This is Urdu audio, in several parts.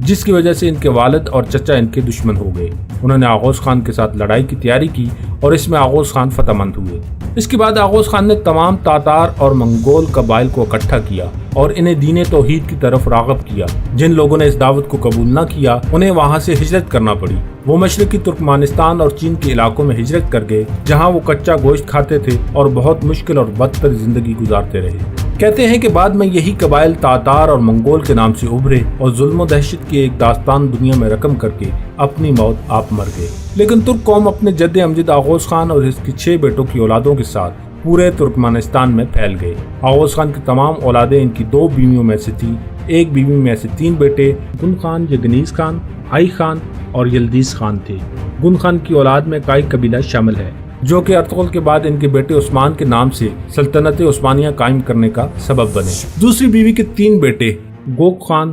جس کی وجہ سے ان کے والد اور چچا ان کے دشمن ہو گئے۔ انہوں نے آغوش خان کے ساتھ لڑائی کی تیاری کی اور اس میں آغوش خان فتح مند ہوئے۔ اس کے بعد آغوش خان نے تمام تاتار اور منگول قبائل کو اکٹھا کیا اور انہیں دین توحید کی طرف راغب کیا۔ جن لوگوں نے اس دعوت کو قبول نہ کیا انہیں وہاں سے ہجرت کرنا پڑی۔ وہ مشرقی ترکمانستان اور چین کے علاقوں میں ہجرت کر گئے جہاں وہ کچا گوشت کھاتے تھے اور بہت مشکل اور بدتر زندگی گزارتے رہے۔ کہتے ہیں کہ بعد میں یہی قبائل تاتار اور منگول کے نام سے ابھرے اور ظلم و دہشت کی ایک داستان دنیا میں رقم کر کے اپنی موت آپ مر گئے۔ لیکن ترک قوم اپنے جد امجد آغوش خان اور اس کی 6 بیٹوں کی اولادوں کے ساتھ پورے ترکمانستان میں پھیل گئے۔ آغوش خان کی تمام اولادیں ان کی 2 بیویوں میں سے تھیں۔ ایک بیوی میں سے 3 بیٹے گن خان، یگنیز خان، آئی خان اور یلدیز خان تھے۔ گن خان کی اولاد میں کائی قبیلہ شامل ہے جو کہ ارطغرل کے بعد ان کے بیٹے عثمان کے نام سے سلطنت عثمانیہ قائم کرنے کا سبب بنے۔ دوسری بیوی کے 3 بیٹے گوک خان،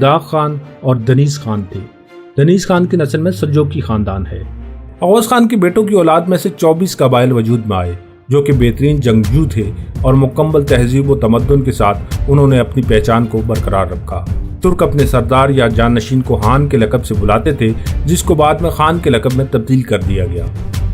داغ خان اور دنیز خان تھے۔ دنیز خان کی نسل میں سلجوقی خاندان ہے۔ آغوش خان کے بیٹوں کی اولاد میں سے 24 قبائل وجود میں آئے جو کہ بہترین جنگجو تھے اور مکمل تہذیب و تمدن کے ساتھ انہوں نے اپنی پہچان کو برقرار رکھا۔ ترک اپنے سردار یا جانشین کو خان کے لقب سے بلاتے تھے جس کو بعد میں خان کے لقب میں تبدیل کر دیا گیا۔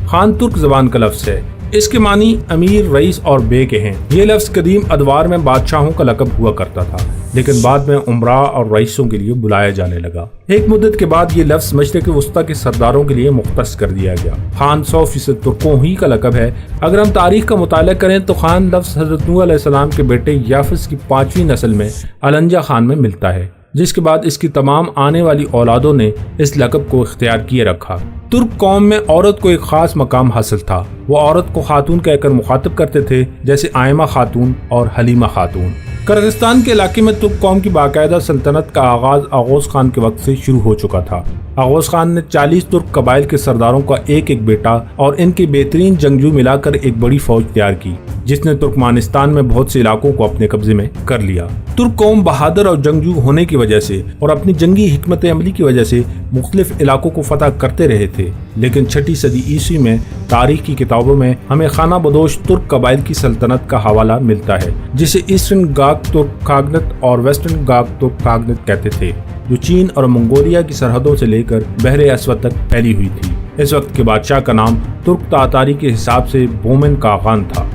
خان ترک زبان کا لفظ ہے۔ اس کے معنی امیر، رئیس اور بے کے ہیں۔ یہ لفظ قدیم ادوار میں بادشاہوں کا لقب ہوا کرتا تھا لیکن بعد میں امراء اور رئیسوں کے لیے بلایا جانے لگا۔ ایک مدت کے بعد یہ لفظ مشرق وسطیٰ کے سرداروں کے لیے مختص کر دیا گیا۔ خان 100% ترکوں ہی کا لقب ہے۔ اگر ہم تاریخ کا مطالعہ کریں تو خان لفظ حضرت نوح علیہ السلام کے بیٹے یافس کی 5ویں نسل میں النجا خان میں ملتا ہے، جس کے بعد اس کی تمام آنے والی اولادوں نے اس لقب کو اختیار کیے رکھا۔ ترک قوم میں عورت کو ایک خاص مقام حاصل تھا۔ وہ عورت کو خاتون کہہ کر مخاطب کرتے تھے جیسے آئمہ خاتون اور حلیمہ خاتون۔ کرغستان کے علاقے میں ترک قوم کی باقاعدہ سلطنت کا آغاز آغوش خان کے وقت سے شروع ہو چکا تھا۔ آغوش خان نے 40 ترک قبائل کے سرداروں کا ایک بیٹا اور ان کے بہترین جنگجو ملا کر ایک بڑی فوج تیار کی جس نے ترکمانستان میں بہت سے علاقوں کو اپنے قبضے میں کر لیا۔ ترک قوم بہادر اور جنگجو ہونے کی وجہ سے اور اپنی جنگی حکمت عملی کی وجہ سے مختلف علاقوں کو فتح کرتے رہے تھے، لیکن 6 صدی عیسوی میں تاریخ کی کتابوں میں ہمیں خانہ بدوش ترک قبائل کی سلطنت کا حوالہ ملتا ہے جسے ایسٹرن گاک ترک خاگنت اور ویسٹرن گاک ترک خاگنت کہتے تھے، جو چین اور منگولیا کی سرحدوں سے لے کر بحر اسود تک پھیلی ہوئی تھی۔ اس وقت کے بادشاہ کا نام ترک تاتاری کے حساب سے بومن کاغان تھا۔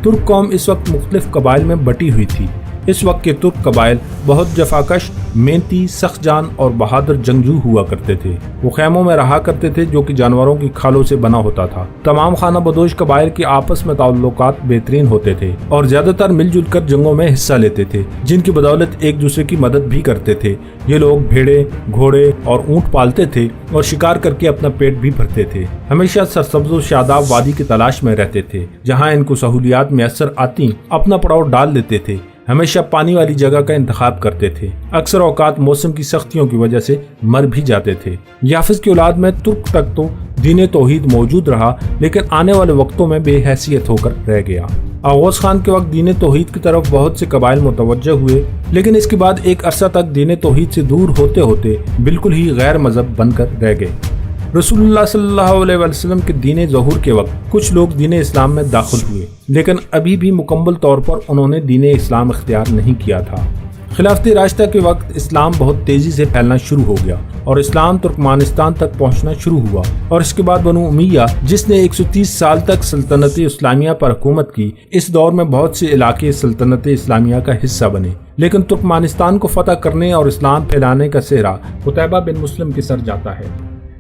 ترک قوم اس وقت مختلف قبائل میں بٹی ہوئی تھی۔ اس وقت کے ترک قبائل بہت جفاکش، محنتی، سخت جان اور بہادر جنگجو ہوا کرتے تھے۔ وہ خیموں میں رہا کرتے تھے جو کہ جانوروں کی کھالوں سے بنا ہوتا تھا۔ تمام خانہ بدوش قبائل کے آپس میں تعلقات بہترین ہوتے تھے اور زیادہ تر مل جل کر جنگوں میں حصہ لیتے تھے جن کی بدولت ایک دوسرے کی مدد بھی کرتے تھے۔ یہ لوگ بھیڑے، گھوڑے اور اونٹ پالتے تھے اور شکار کر کے اپنا پیٹ بھی بھرتے تھے۔ ہمیشہ سرسبز و شاداب وادی کی تلاش میں رہتے تھے جہاں ان کو سہولیات میسر آتی اپنا پڑاؤ ڈال لیتے تھے۔ ہمیشہ پانی والی جگہ کا انتخاب کرتے تھے۔ اکثر اوقات موسم کی سختیوں کی وجہ سے مر بھی جاتے تھے۔ یافس کی اولاد میں ترک تک تو دین توحید موجود رہا لیکن آنے والے وقتوں میں بے حیثیت ہو کر رہ گیا۔ آغوش خان کے وقت دین توحید کی طرف بہت سے قبائل متوجہ ہوئے لیکن اس کے بعد ایک عرصہ تک دین توحید سے دور ہوتے ہوتے بالکل ہی غیر مذہب بن کر رہ گئے۔ رسول اللہ صلی اللہ علیہ وسلم کے دین ظہور کے وقت کچھ لوگ دین اسلام میں داخل ہوئے لیکن ابھی بھی مکمل طور پر انہوں نے دین اسلام اختیار نہیں کیا تھا۔ خلافت راشدہ کے وقت اسلام بہت تیزی سے پھیلنا شروع ہو گیا اور اسلام ترکمانستان تک پہنچنا شروع ہوا، اور اس کے بعد بنو امیہ جس نے 130 سال تک سلطنت اسلامیہ پر حکومت کی، اس دور میں بہت سے علاقے سلطنت اسلامیہ کا حصہ بنے، لیکن ترکمانستان کو فتح کرنے اور اسلام پھیلانے کا سہرا قتیبہ بن مسلم کے سر جاتا ہے،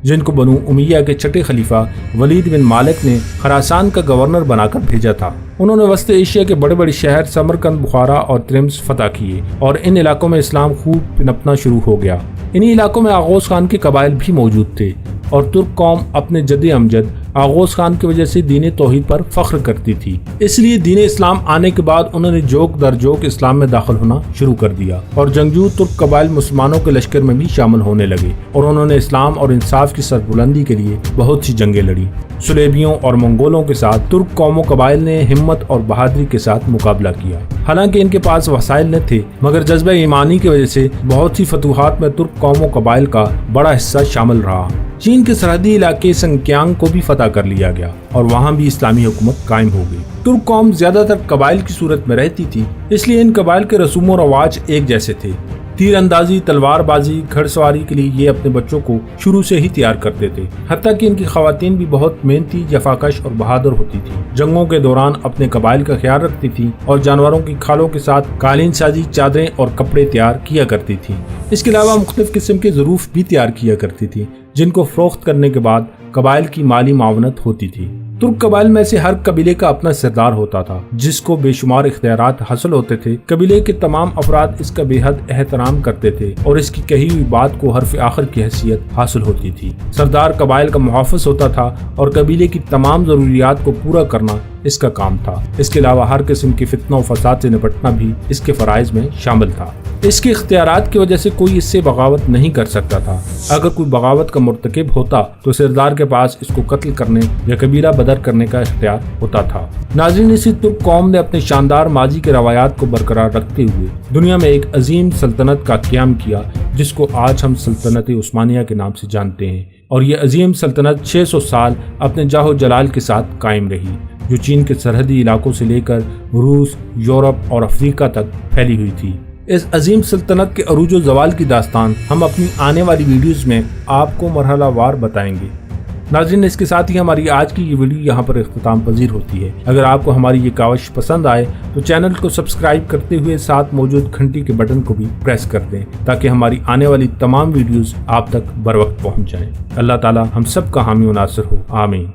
جن کو بنو امیہ کے چھٹے خلیفہ ولید بن مالک نے خراسان کا گورنر بنا کر بھیجا تھا۔ انہوں نے وسط ایشیا کے بڑے بڑے شہر سمرقند، بخارا اور ترمز فتح کیے اور ان علاقوں میں اسلام خوب پنپنا شروع ہو گیا۔ انہی علاقوں میں آغوش خان کے قبائل بھی موجود تھے اور ترک قوم اپنے جد امجد آغوش خان کی وجہ سے دین توحید پر فخر کرتی تھی، اس لیے دین اسلام آنے کے بعد انہوں نے جوک در جوک اسلام میں داخل ہونا شروع کر دیا اور جنگجو ترک قبائل مسلمانوں کے لشکر میں بھی شامل ہونے لگے اور انہوں نے اسلام اور انصاف کی سربلندی کے لیے بہت سی جنگیں لڑی۔ سلیبیوں اور منگولوں کے ساتھ ترک قوم و قبائل نے ہمت اور بہادری کے ساتھ مقابلہ کیا۔ حالانکہ ان کے پاس وسائل نہ تھے مگر جذبہ ایمانی کی وجہ سے بہت سی فتوحات میں ترک قوم و قبائل کا بڑا حصہ شامل رہا۔ چین کے سرحدی علاقے سنکیانگ کو بھی فتح کر لیا گیا اور وہاں بھی اسلامی حکومت قائم ہو گئی۔ ترک قوم زیادہ تر قبائل کی صورت میں رہتی تھی، اس لیے ان قبائل کے رسوم و رواج ایک جیسے تھے۔ تیر اندازی، تلوار بازی، گھڑ سواری کے لیے یہ اپنے بچوں کو شروع سے ہی تیار کرتے تھے۔ حتیٰ کہ ان کی خواتین بھی بہت محنتی، جفاکش اور بہادر ہوتی تھی۔ جنگوں کے دوران اپنے قبائل کا خیال رکھتی تھی اور جانوروں کی کھالوں کے ساتھ قالین سازی، چادریں اور کپڑے تیار کیا کرتی تھی۔ اس کے علاوہ مختلف قسم کے ظروف بھی تیار کیا کرتی تھی، جن کو فروخت کرنے کے بعد قبائل کی مالی معاونت ہوتی تھی۔ ترک قبائل میں سے ہر قبیلے کا اپنا سردار ہوتا تھا، جس کو بے شمار اختیارات حاصل ہوتے تھے۔ قبیلے کے تمام افراد اس کا بے حد احترام کرتے تھے اور اس کی کہی ہوئی بات کو حرف آخر کی حیثیت حاصل ہوتی تھی۔ سردار قبائل کا محافظ ہوتا تھا اور قبیلے کی تمام ضروریات کو پورا کرنا اس کا کام تھا۔ اس کے علاوہ ہر قسم کی فتنہ و فساد سے نپٹنا بھی اس کے فرائض میں شامل تھا۔ اس کے اختیارات کی وجہ سے کوئی اس سے بغاوت نہیں کر سکتا تھا۔ اگر کوئی بغاوت کا مرتکب ہوتا تو سردار کے پاس اس کو قتل کرنے یا قبیلہ بدر کرنے کا اختیار ہوتا تھا۔ ناظرین، اسی ترک قوم نے اپنے شاندار ماضی کے روایات کو برقرار رکھتے ہوئے دنیا میں ایک عظیم سلطنت کا قیام کیا، جس کو آج ہم سلطنت عثمانیہ کے نام سے جانتے ہیں، اور یہ عظیم سلطنت 600 سال اپنے جاہ و جلال کے ساتھ قائم رہی، جو چین کے سرحدی علاقوں سے لے کر روس، یورپ اور افریقہ تک پھیلی ہوئی تھی۔ اس عظیم سلطنت کے عروج و زوال کی داستان ہم اپنی آنے والی ویڈیوز میں آپ کو مرحلہ وار بتائیں گے۔ ناظرین، اس کے ساتھ ہی ہماری آج کی یہ ویڈیو یہاں پر اختتام پذیر ہوتی ہے۔ اگر آپ کو ہماری یہ کاوش پسند آئے تو چینل کو سبسکرائب کرتے ہوئے ساتھ موجود گھنٹی کے بٹن کو بھی پریس کر دیں، تاکہ ہماری آنے والی تمام ویڈیوز آپ تک بر وقت پہنچ جائیں۔ اللہ تعالی ہم سب کا حامی و ناصر ہو، آمین۔